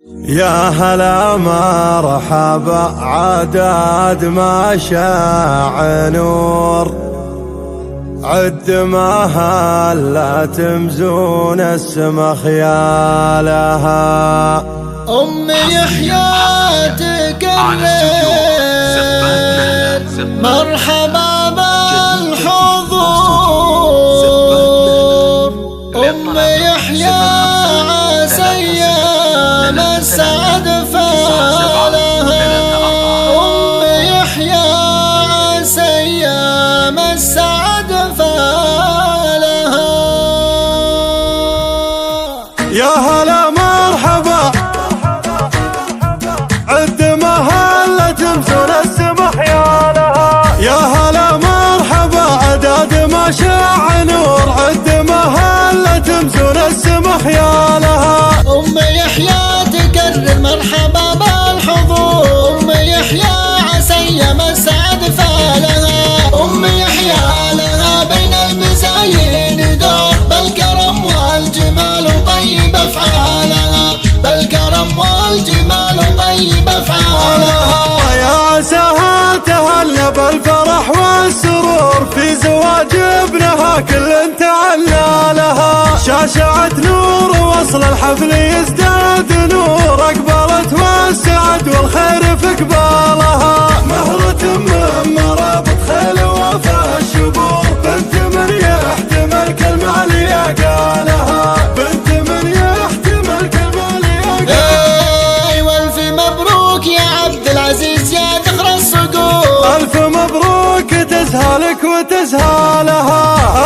يا هلا مرحبا عداد ما شاع نور، عد ما هلا تمزون السما خيالها. أم يحيى تكرر مرحبا بالحضور، أم يحيى عسى أيام السعد فالها، أم يحيى عسى أيام السعد فالها. يا هلا مرحبا عد ما هلا تمزون السما خيالها. يا هلا مرحبا عداد ما شاع نور، عد ما هلا تمزون السما خيالها. أم يحيى تكرر مرحبا بالحضور، أم يحيى عسى أيام السعد فالها، أم يحيى لها بين المزايين دور، بالكرم والجمال وطيب أفعالها، بالكرم والجمال وطيب أفعالها. يا عساها تهلى بالفرح والسرور، في زواج ابنها كل تعلى لها. شاشعت نور وصل الحفل يزداد نور، اقبلت والسعد والخير في قبالها. مهرة من مرابط خيل وفا الشبور، بنت من يحتمل كلمة عليا قالها، بنت من يحتمل كلمة عليا قالها. اي والف مبروك يا عبد العزيز يا ذخر الصقور، الف مبروك تزهالك وتزهالها.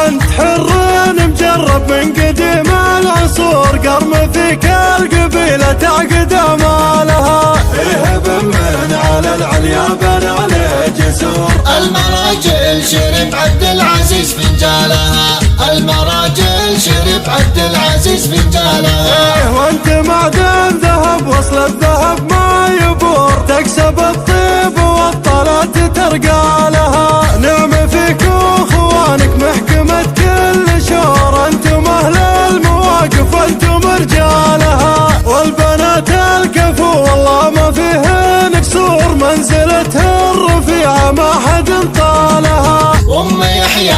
انت حر مجرب من قديم العصور، قرم فيك القبيلة تعقد امالها. اهب من على العليا بن عليه جسور، المراجل شرب عبد العزيز فنجالها، المراجل شرب عبد العزيز فنجالها. وانت معدن ذهب وصل الذهب ما يبور، تكسب الطيب والطلات ترقى لها. نعم فيك واخوانك محكمة كل شور، انتم اهل المواقف وانتم رجالها. والبنات الكفو والله ما فيهن قصور، منزلتها الرفيعة ما حد طالها. أم يحيى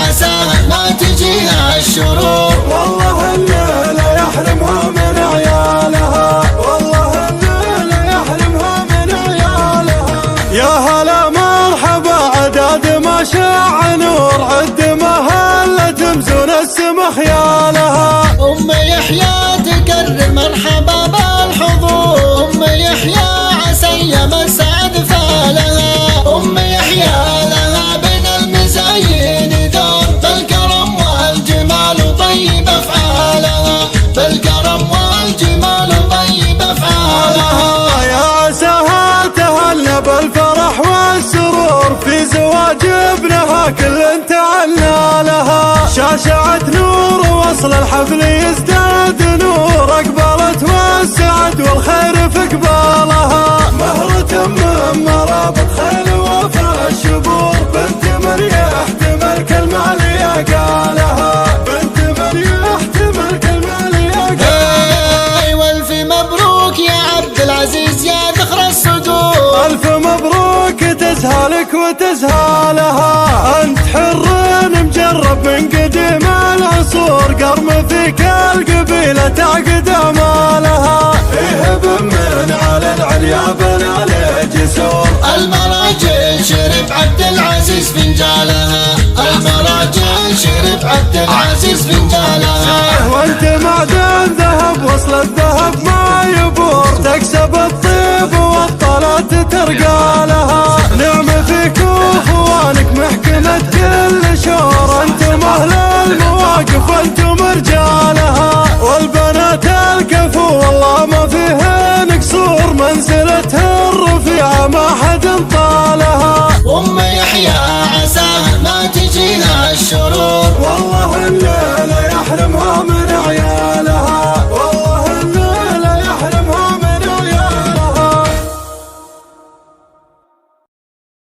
عساها ما تجيها الشرور، والله الليلة يحرمها من عيالها، والله الليلة يحرمها من عيالها. يا هلا مرحبا عداد ما شاع نور، عد ما هلا تمزون السما خيالها. أم يحيى تكرر مرحبا بالحضور، أم يحيى عسى أيام السعد فالها، أم يحيى لها بين المزايين دور، بالكرم والجمال وطيب أفعالها، بالكرم والجمال وطيب أفعالها. يا عساها تهلى بالفرح والسرور، في زواج ابنها كل تعلى لها. شاشعت نور وصل الحفل يزداد نور، اقبلت والسعد والخير في قبالها. مهرة من مرابط خيل وفا الشبور، بنت من يحتمل كلمة عليا قالها، بنت من يحتمل كلمة عليا قالها. اي والف مبروك يا عبد العزيز يا ذخر الصقور، الف مبروك تزهالك وتزهالها. انت حر مجرب من قديم العصور، قرم فيك القبيلة تعقد امالها. اهب من على العليا بن عليه جسور، المراجل شرب عبد العزيز فنجالها، المراجل شرب عبد العزيز فنجالها. وانت معدن ذهب وصل الذهب ما يبور، تكسب الطيب والطلات ترقى لها. نعم فيك واخوانك محكمة كل شور،